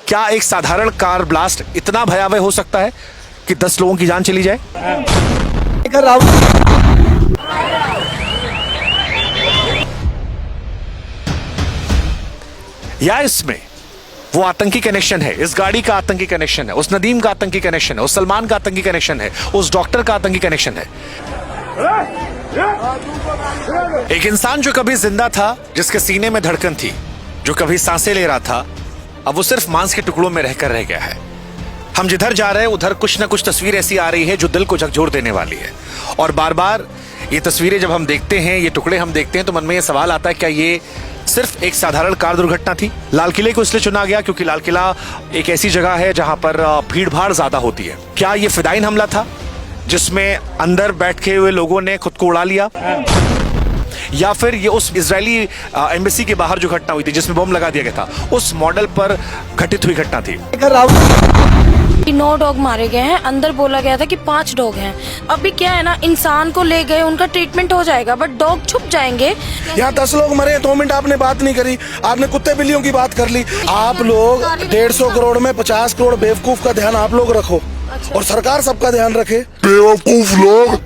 क्या एक साधारण कार ब्लास्ट इतना भयावह हो सकता है कि 10 लोगों की जान चली जाए? या इसमें वो आतंकी कनेक्शन है, इस गाड़ी का आतंकी कनेक्शन है, उस नदीम का आतंकी कनेक्शन है, उस सलमान का आतंकी कनेक्शन है, उस डॉक्टर का आतंकी कनेक्शन है। एक इंसान जो कभी जिंदा था, जिसके सीने में धड़कन थी, जो कभी सांसें ले रहा था, अब वो सिर्फ मांस के टुकड़ों में रहकर रह गया है। हम जिधर जा रहे हैं उधर कुछ ना कुछ तस्वीर ऐसी आ रही है जो दिल को झकझोर देने वाली है। और बार बार ये तस्वीरें जब हम देखते हैं, ये टुकड़े हम देखते हैं, तो मन में ये सवाल आता है, क्या ये सिर्फ एक साधारण कार दुर्घटना थी? लाल किले को इसलिए चुना गया क्योंकि लाल किला एक ऐसी जगह है जहां पर भीड़ भाड़ ज्यादा होती है। क्या ये फिदाइन हमला था जिसमें अंदर बैठे हुए लोगों ने खुद को उड़ा लिया, या फिर ये उस इजरायली एम्बेसी के बाहर जो घटना हुई थी जिसमें बम लगा दिया गया था, उस मॉडल पर घटित हुई घटना थी? 9 डॉग मारे गए हैं, अंदर बोला गया था कि 5 डॉग हैं। अभी क्या है ना, इंसान को ले गए, उनका ट्रीटमेंट हो जाएगा, बट डॉग छुप जाएंगे। यहाँ 10 लोग मरे, 2 मिनट आपने बात नहीं करी, आपने कुत्ते बिल्लियों की बात कर ली। आप लोग 150 करोड़ में 50 करोड़ बेवकूफ का ध्यान आप लोग रखो और सरकार सबका ध्यान रखे। बेवकूफ लोग।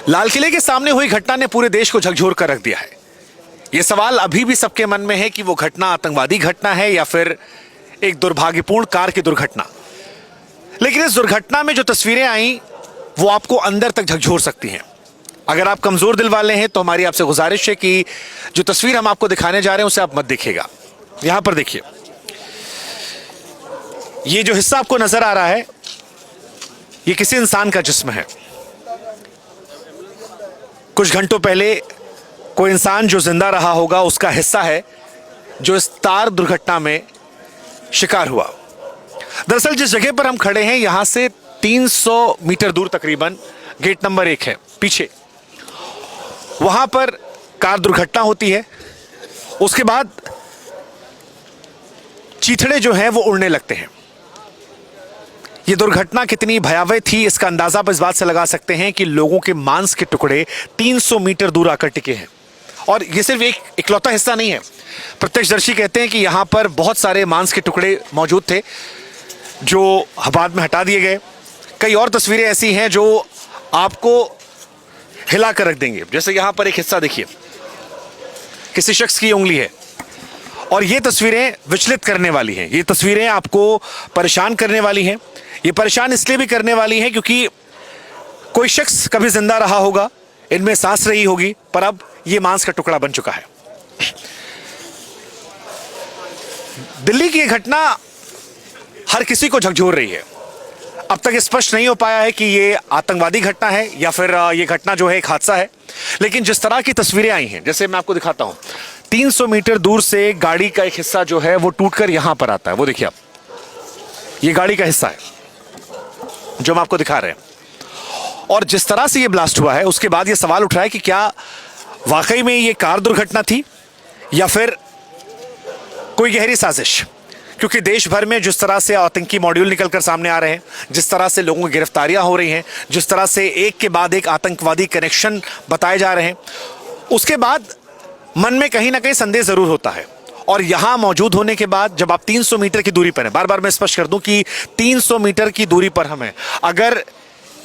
लाल किले के सामने हुई घटना ने पूरे देश को झकझोर कर रख दिया है। यह सवाल अभी भी सबके मन में है कि वो घटना आतंकवादी घटना है या फिर एक दुर्भाग्यपूर्ण कार की दुर्घटना। लेकिन इस दुर्घटना में जो तस्वीरें आई वो आपको अंदर तक झकझोर सकती हैं। अगर आप कमजोर दिल वाले हैं तो हमारी आपसे गुजारिश है कि जो तस्वीर हम आपको दिखाने जा रहे हैं उसे आप मत देखिएगा। यहां पर देखिए, ये जो हिस्सा आपको नजर आ रहा है ये किसी इंसान का जिस्म है। कुछ घंटों पहले कोई इंसान जो जिंदा रहा होगा उसका हिस्सा है जो इस तार दुर्घटना में शिकार हुआ। दरअसल जिस जगह पर हम खड़े हैं यहां से 300 मीटर दूर तकरीबन गेट नंबर 1 है पीछे, वहां पर कार दुर्घटना होती है। उसके बाद चीथड़े जो हैं वो उड़ने लगते हैं। ये दुर्घटना कितनी भयावह थी इसका अंदाजा आप इस बात से लगा सकते हैं कि लोगों के मांस के टुकड़े 300 मीटर दूर आकर टिके हैं। और ये सिर्फ एक इकलौता हिस्सा नहीं है। प्रत्यक्षदर्शी कहते हैं कि यहां पर बहुत सारे मांस के टुकड़े मौजूद थे जो बाद में हटा दिए गए। कई और तस्वीरें ऐसी हैं जो आपको हिला कर रख देंगे। जैसे यहां पर एक हिस्सा देखिए, किसी शख्स की उंगली है, और ये तस्वीरें विचलित करने वाली हैं। ये तस्वीरें आपको परेशान करने वाली हैं। ये परेशान इसलिए भी करने वाली हैं क्योंकि कोई शख्स कभी जिंदा रहा होगा, इनमें सांस रही होगी, पर अब ये मांस का टुकड़ा बन चुका है। दिल्ली की घटना हर किसी को झकझोर रही है। अब तक स्पष्ट नहीं हो पाया है कि ये आतंकवादी घटना है या फिर ये घटना जो है एक हादसा है। लेकिन जिस तरह की तस्वीरें आई हैं, जैसे मैं आपको दिखाता हूं, 300 मीटर दूर से गाड़ी का एक हिस्सा जो है वो टूटकर यहां पर आता है। वो देखिए आप, ये गाड़ी का हिस्सा है जो हम आपको दिखा रहे हैं। और जिस तरह से ये ब्लास्ट हुआ है उसके बाद ये सवाल उठ रहा है कि क्या वाकई में ये कार दुर्घटना थी या फिर कोई गहरी साजिश। क्योंकि देश भर में जिस तरह से आतंकी मॉड्यूल निकलकर सामने आ रहे हैं, जिस तरह से लोगों की गिरफ्तारियां हो रही हैं, जिस तरह से एक के बाद एक आतंकवादी कनेक्शन बताए जा रहे हैं, उसके बाद मन में कहीं ना कहीं संदेह जरूर होता है। और यहां मौजूद होने के बाद जब आप 300 मीटर की दूरी पर हैं, बार बार मैं स्पष्ट कर दूं कि 300 मीटर की दूरी पर हम हैं। अगर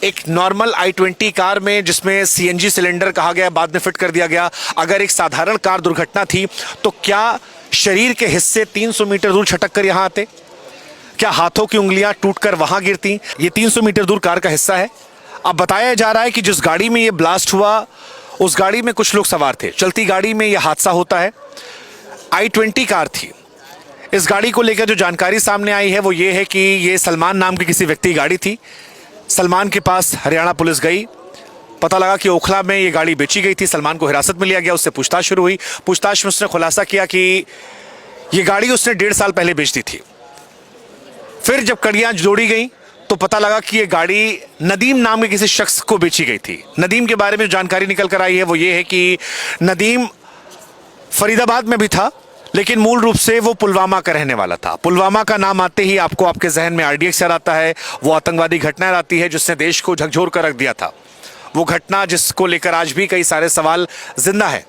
एक नॉर्मल i20 कार में जिसमें CNG सिलेंडर कहा गया बाद में फिट कर दिया गया, अगर एक साधारण कार दुर्घटना थी तो क्या शरीर के हिस्से 300 मीटर दूर छटक कर यहां आते? क्या हाथों की उंगलियां टूटकर वहां गिरती? ये 300 मीटर दूर कार का हिस्सा है। अब बताया जा रहा है कि जिस गाड़ी में ये ब्लास्ट हुआ उस गाड़ी में कुछ लोग सवार थे। चलती गाड़ी में यह हादसा होता है। i20 कार थी। इस गाड़ी को लेकर जो जानकारी सामने आई है वो ये है कि ये सलमान नाम की किसी व्यक्ति की गाड़ी थी। सलमान के पास हरियाणा पुलिस गई, पता लगा कि ओखला में ये गाड़ी बेची गई थी। सलमान को हिरासत में लिया गया, उससे पूछताछ शुरू हुई। पूछताछ में उसने खुलासा किया कि ये गाड़ी उसने 1.5 साल पहले बेच दी थी। फिर जब कड़ियां जोड़ी गई तो पता लगा कि ये गाड़ी नदीम नाम के किसी शख्स को बेची गई थी। नदीम के बारे में जो जानकारी निकल कर आई है वो ये है कि नदीम फरीदाबाद में भी था, लेकिन मूल रूप से वो पुलवामा का रहने वाला था। पुलवामा का नाम आते ही आपको आपके जहन में RDX याद आता है, वो आतंकवादी घटना आती है जिसने देश को झकझोर कर रख दिया था। वो घटना जिसको लेकर आज भी कई सारे सवाल जिंदा है।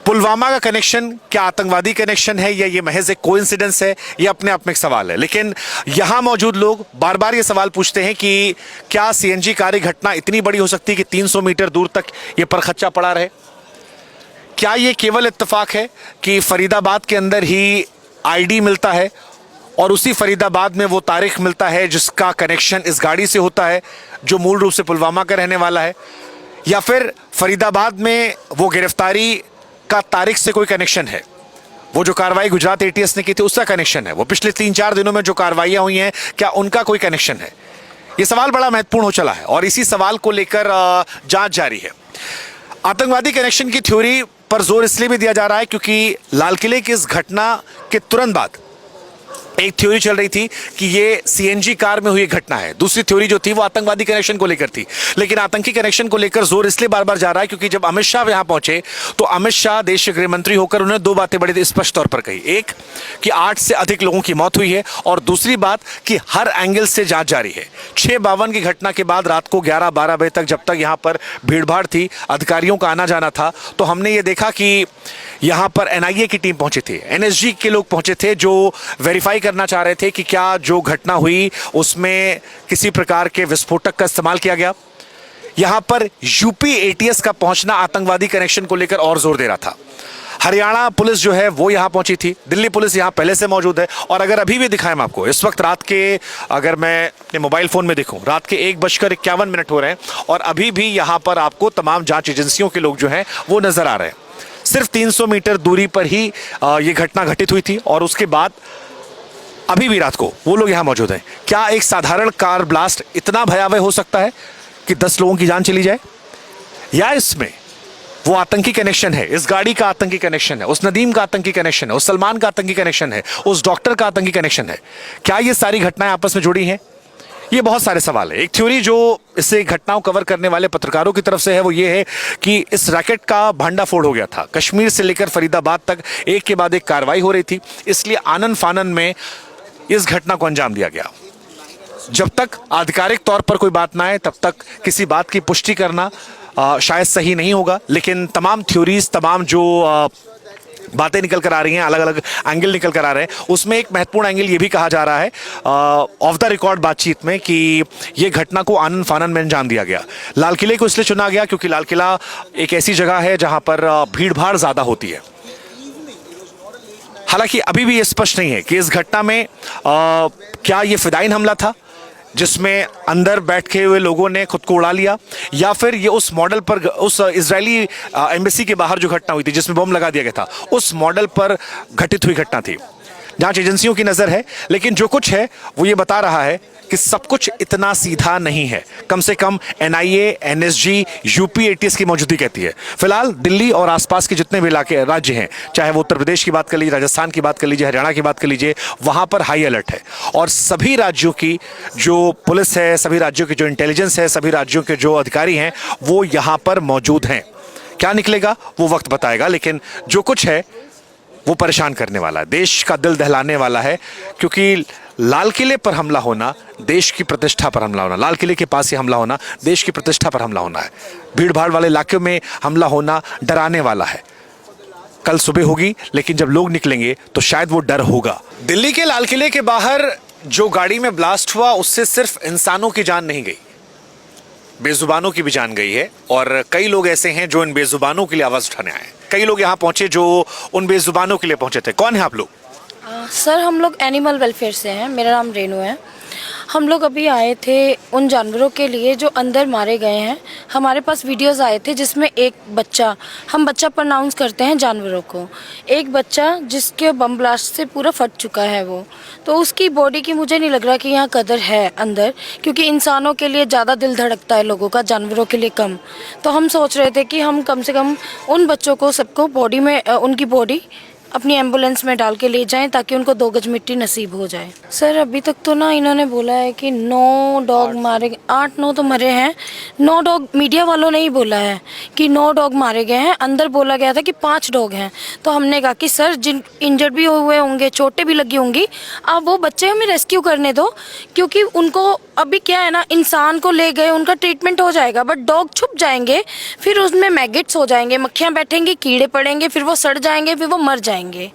पुलवामा का कनेक्शन क्या आतंकवादी कनेक्शन है या ये महज एक कोइंसिडेंस है, ये अपने आप में एक सवाल है। लेकिन यहां मौजूद लोग बार बार ये सवाल पूछते हैं कि क्या सीएनजी कारी घटना इतनी बड़ी हो सकती है कि 300 मीटर दूर तक ये परखच्चा पड़ा रहे? क्या ये केवल इत्तेफाक है कि फरीदाबाद के अंदर ही आईडी मिलता है और उसी फरीदाबाद में वो तारिक मिलता है जिसका कनेक्शन इस गाड़ी से होता है जो मूल रूप से पुलवामा का रहने वाला है, या फिर फरीदाबाद में वो गिरफ्तारी का तारिक से कोई कनेक्शन है? वो जो कार्रवाई गुजरात एटीएस ने की थी उसका कनेक्शन है? वो पिछले 3-4 दिनों में जो कार्रवाइयां हुई हैं क्या उनका कोई कनेक्शन है? ये सवाल बड़ा महत्वपूर्ण हो चला है और इसी सवाल को लेकर जांच जारी है। आतंकवादी कनेक्शन की थ्योरी पर जोर इसलिए भी दिया जा रहा है क्योंकि लाल किले की इस घटना के तुरंत बाद एक थ्योरी चल रही थी कि ये सीएनजी कार में हुई घटना है। दूसरी थ्योरी जो थी वो आतंकवादी कनेक्शन को लेकर थी। लेकिन आतंकी कनेक्शन को लेकर जोर इसलिए बार बार जा रहा है क्योंकि जब अमित शाह यहां पहुंचे तो अमित शाह देश के गृह मंत्री होकर उन्होंने 2 बातें बड़ी स्पष्ट तौर पर कही। एक कि 8 से अधिक लोगों की मौत हुई है और दूसरी बात कि हर एंगल से जांच जारी है। 6:52 की घटना के बाद रात को 11-12 बजे तक जब तक यहां पर भीड़भाड़ थी, अधिकारियों का आना जाना था, तो हमने ये देखा कि यहां पर एनआईए की टीम पहुंची थी, एनएसजी के लोग पहुंचे थे जो वेरीफाई करना चाह रहे थे कि क्या जो घटना हुई उसमें किसी प्रकार के विस्फोटक का इस्तेमाल किया गया। यहां पर यूपी एटीएस का पहुंचना आतंकवादी कनेक्शन को लेकर और जोर दे रहा था। हरियाणा पुलिस जो है वो यहां पहुंची थी, दिल्ली पुलिस यहां पहले से मौजूद है। और अगर अभी भी दिखाएं हम आपको, इस वक्त रात के, अगर मैं अपने मोबाइल फोन में देखूं, रात के 1:51 हो रहे हैं और अभी भी यहां पर आपको तमाम जांच एजेंसियों के लोग जो हैं वो नजर आ रहे हैं। सिर्फ 300 मीटर दूरी पर ही ये घटना घटित हुई थी और उसके बाद अभी भी रात को वो लोग यहां मौजूद हैं। क्या एक साधारण कार ब्लास्ट इतना भयावह हो सकता है कि 10 लोगों की जान चली जाए, या इसमें वो आतंकी कनेक्शन है, इस गाड़ी का आतंकी कनेक्शन है, उस नदीम का आतंकी कनेक्शन है, उस सलमान का आतंकी कनेक्शन है, उस डॉक्टर का आतंकी कनेक्शन है? क्या ये सारी घटनाएं आपस में जुड़ी हैं? ये बहुत सारे सवाल है। एक थ्योरी जो इससे घटनाओं कवर करने वाले पत्रकारों की तरफ से है वो ये है कि इस रैकेट का भांडाफोड़ हो गया था। कश्मीर से लेकर फरीदाबाद तक एक के बाद एक कार्रवाई हो रही थी, इसलिए आनन फानन में इस घटना को अंजाम दिया गया। जब तक आधिकारिक तौर पर कोई बात ना आए तब तक किसी बात की पुष्टि करना शायद सही नहीं होगा। लेकिन तमाम थ्योरीज, तमाम जो बातें निकल कर आ रही हैं, अलग अलग एंगल निकल कर आ रहे हैं, उसमें एक महत्वपूर्ण एंगल ये भी कहा जा रहा है ऑफ द रिकॉर्ड बातचीत में कि ये घटना को आनन फानन में अंजाम दिया गया। लाल किले को इसलिए चुना गया क्योंकि लाल किला एक ऐसी जगह है जहां पर भीड़ भाड़ ज्यादा होती है। हालांकि अभी भी ये स्पष्ट नहीं है कि इस घटना में क्या ये फिदाइन हमला था जिसमें अंदर बैठे हुए लोगों ने खुद को उड़ा लिया, या फिर ये उस मॉडल पर, उस इजरायली एम्बेसी के बाहर जो घटना हुई थी जिसमें बम लगा दिया गया था, उस मॉडल पर घटित हुई घटना थी। जांच एजेंसियों की नजर है, लेकिन जो कुछ है वो ये बता रहा है कि सब कुछ इतना सीधा नहीं है। कम से कम एनआईए, एनएसजी, यूपी एटीएस की मौजूदगी कहती है। फिलहाल दिल्ली और आसपास के जितने भी इलाके, राज्य हैं, चाहे वो उत्तर प्रदेश की बात कर लीजिए, राजस्थान की बात कर लीजिए, हरियाणा की बात कर लीजिए, वहां पर हाई अलर्ट है। और सभी राज्यों की जो पुलिस है, सभी राज्यों की जो इंटेलिजेंस है, सभी राज्यों के जो अधिकारी हैं वो यहां पर मौजूद हैं। क्या निकलेगा वो वक्त बताएगा, लेकिन जो कुछ है वो परेशान करने वाला है, देश का दिल दहलाने वाला है। क्योंकि लाल किले पर हमला होना देश की प्रतिष्ठा पर हमला होना, लाल किले के पास ही हमला होना देश की प्रतिष्ठा पर हमला होना है। भीड़ भाड़ वाले इलाके में हमला होना डराने वाला है। कल सुबह होगी, लेकिन जब लोग निकलेंगे तो शायद वो डर होगा। दिल्ली के लाल किले के बाहर जो गाड़ी में ब्लास्ट हुआ उससे सिर्फ इंसानों की जान नहीं गई, बेजुबानों की भी जान गई है। और कई लोग ऐसे हैं जो इन बेजुबानों के लिए आवाज उठाने आए। कई लोग यहाँ पहुंचे जो उन बेजुबानों के लिए पहुंचे थे। कौन है आप लोग? सर हम लोग एनिमल वेलफेयर से हैं, मेरा नाम रेनू है। हम लोग अभी आए थे उन जानवरों के लिए जो अंदर मारे गए हैं। हमारे पास वीडियोस आए थे जिसमें एक बच्चा, हम बच्चा प्रोनाउंस करते हैं जानवरों को, एक बच्चा जिसके बम ब्लास्ट से पूरा फट चुका है वो, तो उसकी बॉडी की मुझे नहीं लग रहा कि यहाँ कदर है अंदर, क्योंकि इंसानों के लिए ज़्यादा दिल धड़कता है लोगों का, जानवरों के लिए कम। तो हम सोच रहे थे कि हम कम से कम उन बच्चों को, सबको बॉडी में, उनकी बॉडी अपनी एम्बुलेंस में डाल के ले जाएं ताकि उनको 2 गज मिट्टी नसीब हो जाए। सर अभी तक तो ना इन्होंने बोला है कि 9 डॉग मारे, 8-9 तो मरे हैं, 9 डॉग मीडिया वालों ने ही बोला है कि 9 डॉग मारे गए हैं। अंदर बोला गया था कि 5 डॉग हैं। तो हमने कहा कि सर जिन इंजर्ड भी हुए होंगे, चोटें भी लगी होंगी, आप वो बच्चे हमें रेस्क्यू करने दो, क्योंकि उनको अभी क्या है ना, इंसान को ले गए उनका ट्रीटमेंट हो जाएगा, बट डॉग छुप जाएंगे, फिर उसमें मैगेट्स हो जाएंगे, मक्खियाँ बैठेंगी, कीड़े पड़ेंगे, फिर वो सड़ जाएंगे, फिर वो मर जाएंगे।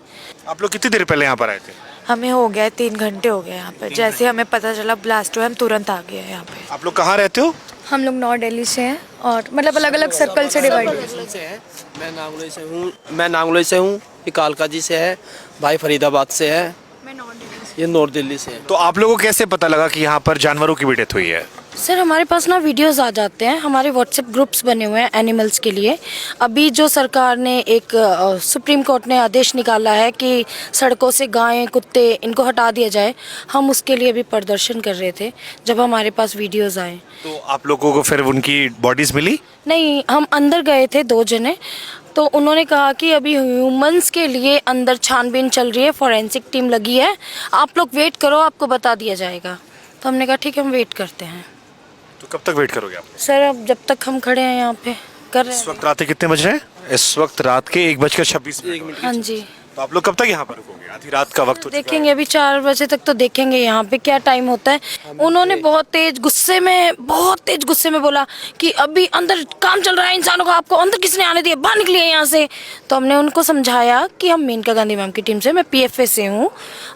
आप लोग कितनी देर पहले यहाँ पर आए थे? हमें हो गया 3 घंटे हो गए यहाँ पे। जैसे हमें पता चला ब्लास्ट हुआ, हम तुरंत आ गए यहाँ पे। आप लोग कहाँ रहते हो? हम लोग नॉर्थ दिल्ली से हैं और मतलब अलग अलग सर्कल से डिवाइड है। मैं नांगलोई से हूँ, ये कालकाजी से है, भाई फरीदाबाद से है, ये नॉर्थ दिल्ली से है। तो आप लोगों को कैसे पता लगा कि यहाँ पर जानवरों की भी डेथ हुई है? सर हमारे पास ना वीडियोस आ जाते हैं, हमारे व्हाट्सएप ग्रुप्स बने हुए हैं एनिमल्स के लिए। अभी जो सरकार ने एक सुप्रीम कोर्ट ने आदेश निकाला है कि सड़कों से गायें कुत्ते इनको हटा दिया जाए, हम उसके लिए भी प्रदर्शन कर रहे थे जब हमारे पास वीडियोस आए। तो आप लोगों को फिर उनकी बॉडीज मिली? नहीं, हम अंदर गए थे 2 जने, तो उन्होंने कहा कि अभी ह्यूमंस के लिए अंदर छानबीन चल रही है, फॉरेंसिक टीम लगी है, आप लोग वेट करो, आपको बता दिया जाएगा। तो हमने कहा ठीक है, हम वेट करते हैं। तो कब तक वेट करोगे आप? सर अब जब तक हम खड़े हैं यहाँ पे कर रहे इस हैं। वक्त रात के कितने बज रहे हैं? इस वक्त रात के 1:26 हाँ जी, तो आप लोग कब तक यहाँ पर रुकोगे? आधी रात का वक्त हो चुका है। देखेंगे अभी 4 बजे तक तो देखेंगे यहाँ पे क्या टाइम होता है। उन्होंने बहुत तेज गुस्से में बोला कि अभी अंदर काम चल रहा है इंसानों का, आपको अंदर किसने आने दिया, बाहर निकलिए यहाँ से। तो हमने उनको समझाया कि हम मेनका गांधी मैम की टीम से, मैं PFA से हूँ,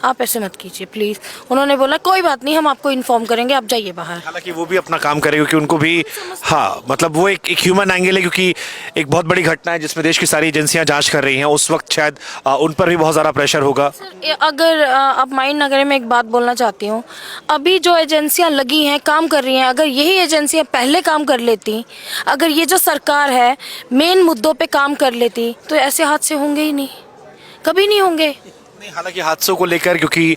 आप ऐसे मत कीजिए प्लीज़। उन्होंने बोला कोई बात नहीं, हम आपको इन्फॉर्म करेंगे, आप जाइए बाहर। हालांकि वो भी अपना काम करें क्योंकि उनको भी, हाँ मतलब वो एक ह्यूमन एंगल है, क्योंकि एक बहुत बड़ी घटना है जिसमें देश की सारी एजेंसियां जांच कर रही हैं। उस वक्त शायद उन पर भी बहुत ज़्यादा प्रेशर होगा। सर अगर आप माइंड ना करें, मैं एक बात बोलना चाहती हूँ। अभी जो एजेंसियां लगी हैं, काम कर रही हैं, अगर यही एजेंसियां पहले काम कर लेती, अगर ये जो सरकार है मेन मुद्दों पे काम कर लेती, तो ऐसे हादसे होंगे ही नहीं, कभी नहीं होंगे। नहीं, हालांकि हादसों को लेकर क्योंकि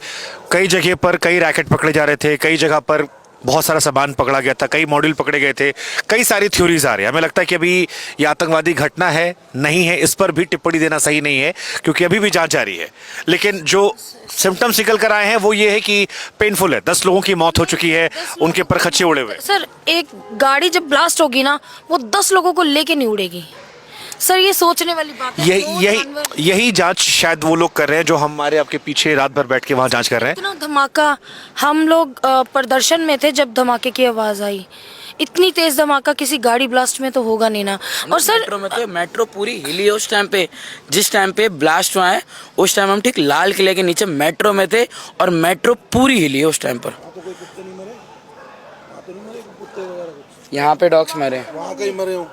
कई जगह पर कई रैकेट पकड़े जा रहे थे, कई जगह पर बहुत सारा सामान पकड़ा गया था, कई मॉड्यूल पकड़े गए थे, कई सारी थ्योरीज आ रही है। हमें लगता है कि अभी ये आतंकवादी घटना है नहीं है, इस पर भी टिप्पणी देना सही नहीं है क्योंकि अभी भी जांच जारी है। लेकिन जो सिम्टम्स निकल कर आए हैं वो ये है कि पेनफुल है। 10 लोगों की मौत हो चुकी है, उनके पर खच्चे उड़े हुए। सर एक गाड़ी जब ब्लास्ट होगी ना, वो 10 लोगों को लेके नहीं उड़ेगी। सर ये सोचने वाली बात है। यही जांच शायद वो लोग कर रहे हैं जो हमारे आपके पीछे रात भर बैठ के वहाँ जांच कर रहे हैं। इतना धमाका, हम लोग प्रदर्शन में थे जब धमाके की आवाज़ आई, इतनी तेज धमाका किसी गाड़ी ब्लास्ट में तो होगा नहीं ना। और सर मेट्रो में तो मेट्रो पूरी हिली है उस टाइम पे, जिस टाइम पे ब्लास्ट हुआ है उस टाइम हम ठीक लाल किले के नीचे मेट्रो में थे और मेट्रो पूरी हिली है उस टाइम पर। यहाँ पे डॉग्स मरे, वहाँ कहीं मरे हो?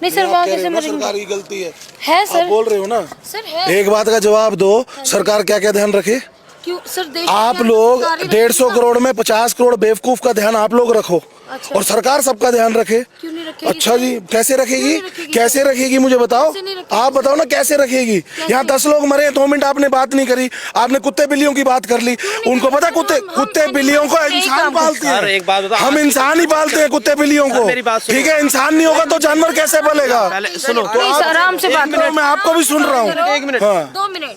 नहीं सर, वहाँ कैसे मरेंगे? सरकार की गलती है आप सर, बोल रहे हो ना। सर है। एक बात का जवाब दो, सरकार क्या क्या ध्यान रखे? क्यों सर? देश आप की लोग सरकारी 150 करोड़ में 50 करोड़ बेवकूफ का ध्यान आप लोग रखो। अच्छा। और सरकार सबका ध्यान रखे। क्यों नहीं रखेगी? अच्छा जी, कैसे रखेगी? कैसे रखेगी मुझे बताओ, कैसे नहीं रखेगी? आप बताओ ना कैसे रखेगी? यहाँ 10 लोग मरे, 2 मिनट आपने बात नहीं करी, आपने कुत्ते बिल्लियों की बात कर ली। उनको पता कुत्ते बिल्लियों को इंसान पालते सर, एक बात हैं, बताओ, हम इंसान ही पालते हैं कुत्ते बिल्लियों को। मेरी बात सुनो। ठीक है, इंसान नहीं होगा तो जानवर कैसे पलेगा? पहले सुनो तो प्लीज आप- आराम से बात करो। मैं आपको भी सुन रहा हूँ। एक मिनट। हाँ। 2 मिनट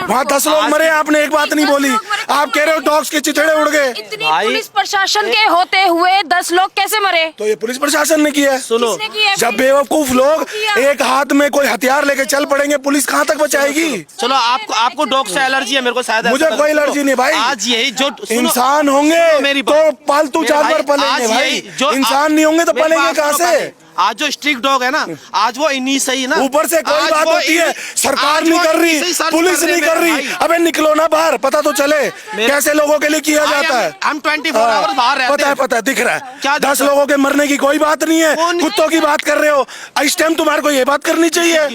वहाँ 10 लोग मरे, आपने एक बात नहीं बोली। आप कह रहे हो डॉग्स के चिथड़े उड़ गए। इतनी पुलिस प्रशासन के होते हुए 10 लोग कैसे मरे? तो ये पुलिस प्रशासन ने किया है। सुनो, किसने किया? जब बेवकूफ लोग किया? एक हाथ में कोई हथियार लेके चल पड़ेंगे, पुलिस कहाँ तक बचाएगी? चलो आपको डॉग से एलर्जी है, मेरे को शायद मुझे ऐसा कोई लगा। एलर्जी नहीं भाई। आज यही जो सुनो, इंसान होंगे मेरी तो बात- पालतू मेरे जानवर भाई, पलेंगे आज भाई। यही जो इंसान नहीं होंगे तो मेरी पलेंगे बात कहाँ सुनो से? पहले। आज जो स्ट्रिक्ट डॉग है ना, आज वो इन्हीं से ही ना, ऊपर से कोई आज बात वो होती है, इन्हीं- सरकार आज नहीं वो कर इन्हीं से रही, ही सर्च पुलिस कर रहे नहीं हैं कर रही। मेरे भाई। अबे निकलो ना बाहर, पता तो चले कैसे लोगों के लिए किया जाता है। हम 24 आवर्स बाहर रहते हैं। पता है दिख रहा क्या है। दिख 10 रहा है? लोगों के मरने की कोई बात नहीं है, कौन- कुत्तों की बात कर रहे हो। इस टाइम तुम्हारे को ये बात करनी चाहिए।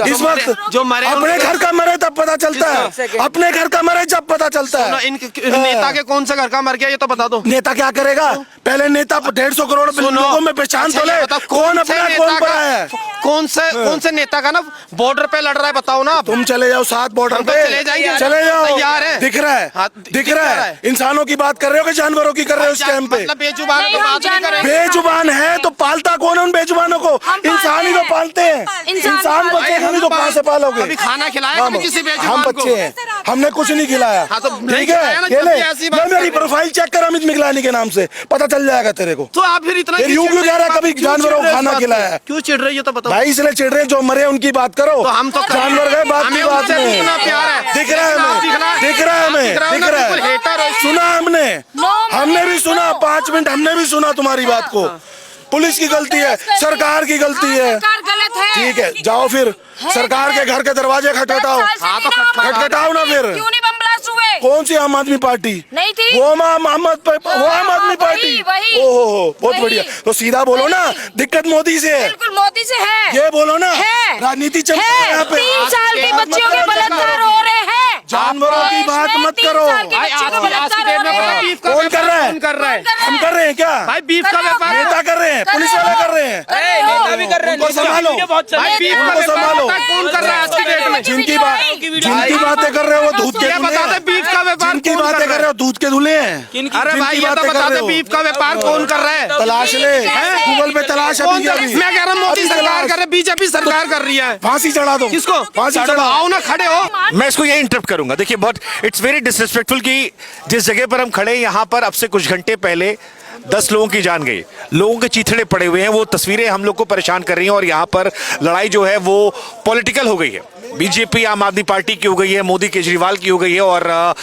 इस वक्त जो मरे अपने घर का मरे तब पता चलता है, अपने घर का मरे जब पता चलता है। इन नेता के कौन सा घर का मर गया ये तो बता दो। नेता क्या करेगा? पहले नेता 150 करोड़ लोगों में पहचान तो ले, कौन अपना कौन पराया है? कौन से नेता का ना बॉर्डर पे लड़ रहा है बताओ ना आप। तुम चले जाओ साथ बॉर्डर हम तो पे, चले जाएंगे, चले जाओ। तैयार है। दिख रहा है, हाँ, दिख रहा है। इंसानों की बात कर रहे हो कि जानवरों की कर रहे हो इस टाइम पे? मतलब बेजुबान नहीं, तो हम बात नहीं जानवर- करेंगे। बेजुबान है तो पालता कौन है उन बेजुबानों को? इंसान ही तो पालते हैं। इंसान बच्चे को नहीं तो कहाँ से पालोगे? अभी खाना खिलाया कभी किसी हम बेजुबान को? बच्चे हैं, हमने कुछ नहीं खिलाया। हाँ, तो नहीं ठीक खिलाया है, ना, ये जब ले, भी ऐसी बात ले मेरी कर रहे हो। प्रोफाइल चेक कर अमित मिगलानी के नाम से, पता चल जाएगा तेरे को। तो आप फिर इतना फिर यूं क्यों कह रहा है कभी क्यों जानवरों को चिढ़ रहे हो खाना इस बात खिलाया पे? है? क्यों चिढ़ रही हो तो बताओ। भाई इसलिए चिढ़ रहे हैं, जो मरे उनकी बात करो। तो हम तो जानवर गए बात की हमें बात उनसे नहीं। इतना प्यार है। दिख रहा है हमें, दिख रहा है हमें, दिख रहा बिल्कुल है। hater हो। सुना हमने, No, हमने भी सुना, no. 5 मिनट हमने भी सुना तुम्हारी बात को। पुलिस की गलती है, सरकार की गलती है। सरकार गलत है। ठीक है, जाओ फिर सरकार के घर के दरवाजे खटखटाओ। हाँ, तो खटखटाओ ना फिर। क्यों नहीं बम ब्लास्ट हुए? कौन सी आम आदमी पार्टी? नहीं थी। वो आम आदमी पार्टी। वही। ओहो, बहुत वही। बढ़िया। तो सीधा बोलो ना, दिक्कत मोदी से है। बिल्कुल मोदी से है। ये बोलो ना, है। राजनीति चल रही है यहाँ पे। 3 साल के बात मत बच्चियों के करो, बलात्कार हो रहे हैं। जानवरों की बात देश में मत 3 करो। साल के भाई बच्चों आज को की बलात्कार डेट हो में रहे पता हैं। बीफ का कौन कर रहा है? कौन कर रहा है? हम कर रहे हैं क्या? भाई बीफ का कर रहे हो, व्यापार नेता कर रहे हैं, कर पुलिस रहे वाले हो। कर रहे हैं। नेता भी कर रहे हैं, उनको संभालो। भाई बीफ का उनको व्यापार संभालो। पता है कौन कर रहा है आज की डेट में? जिनकी बातें कर रहे हो वो दूध के ये दूल्हे बता दे हैं। बीफ का व्यापार जिनकी कौन बातें कर कर रहा रहे है? हो दूध के दूल्हे हैं। अरे भाई जिनकी ये तो बातें कर बता रहे दे हो। बीफ का व्यापार कौन कर रहा है? तलाश ले, गूगल पे तलाश कौन अभी कर अभी। मैं कह रहा हूँ मोदी अभी सरकार तलाश। कर रही है, बीजेपी सरकार कर रही है। फांसी चढ़ा दो। किसको? फांसी चढ़ाओ। आओ ना, खड़े हो। मैं इसको ये इंटरप्ट करूंगा। देखिए बहुत इट्स वेरी डिसरिस्पेक्टफुल कि जिस जगह पर हम खड़े हैं यहाँ पर अब से कुछ घंटे पहले 10 लोगों की जान गई, लोगों के चीथड़े पड़े हुए हैं। वो तस्वीरें हम लोग को परेशान कर रही हैं और यहाँ पर लड़ाई जो है वो पॉलिटिकल हो गई है। बीजेपी आम आदमी पार्टी की हो गई है, मोदी केजरीवाल की हो गई है और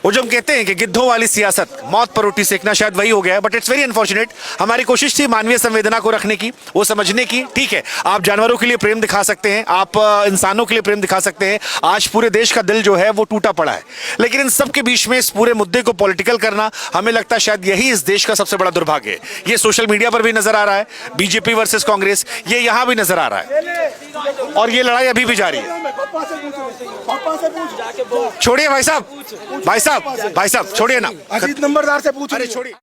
वो जो हम कहते हैं कि गिद्धों वाली सियासत, मौत पर रोटी सेकना, शायद वही हो गया है। But it's very unfortunate. हमारी कोशिश थी मानवीय संवेदना को रखने की, वो समझने की। ठीक है, आप जानवरों के लिए प्रेम दिखा सकते हैं, आप इंसानों के लिए प्रेम दिखा सकते हैं। आज पूरे देश का दिल जो है वो टूटा पड़ा है, लेकिन इन सब के बीच में इस पूरे मुद्दे को पॉलिटिकल करना, हमें लगता है शायद यही इस देश का सबसे बड़ा दुर्भाग्य है। ये सोशल मीडिया पर भी नजर आ रहा है, बीजेपी वर्सेस कांग्रेस, ये यहां भी नजर आ रहा है और ये लड़ाई अभी भी जारी है। छोड़िए भाई साहब, भाई साहब, भाई साहब छोड़िए ना। अजीत नंबरदार से पूछ। अरे छोड़िए।